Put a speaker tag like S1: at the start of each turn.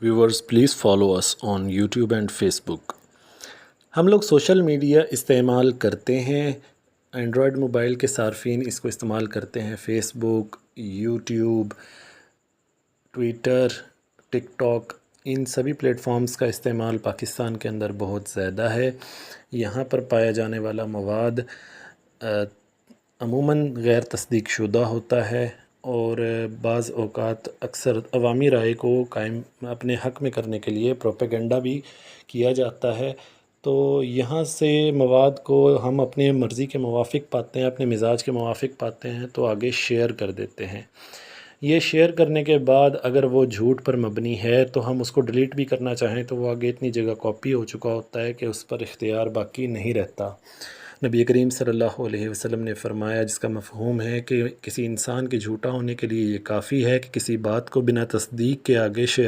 S1: Viewers, please follow us on YouTube and Facebook. ہم لوگ social media استعمال کرتے ہیں. اینڈرائڈ موبائل کے صارفین اس کو استعمال کرتے ہیں. فیس بک، یوٹیوب، ٹویٹر، ٹک ٹاک، ان سبھی پلیٹ فارمز کا استعمال پاکستان کے اندر بہت زیادہ ہے. یہاں پر پایا جانے والا مواد عموماً غیر تصدیق شدہ ہوتا ہے اور بعض اوقات اکثر عوامی رائے کو قائم اپنے حق میں کرنے کے لیے پروپیگنڈا بھی کیا جاتا ہے. تو یہاں سے مواد کو ہم اپنے مرضی کے موافق پاتے ہیں، اپنے مزاج کے موافق پاتے ہیں تو آگے شیئر کر دیتے ہیں. یہ شیئر کرنے کے بعد اگر وہ جھوٹ پر مبنی ہے تو ہم اس کو ڈیلیٹ بھی کرنا چاہیں تو وہ آگے اتنی جگہ کاپی ہو چکا ہوتا ہے کہ اس پر اختیار باقی نہیں رہتا. نبی کریم صلی اللہ علیہ وسلم نے فرمایا، جس کا مفہوم ہے کہ کسی انسان کے جھوٹا ہونے کے لیے یہ کافی ہے کہ کسی بات کو بنا تصدیق کے آگے شیئر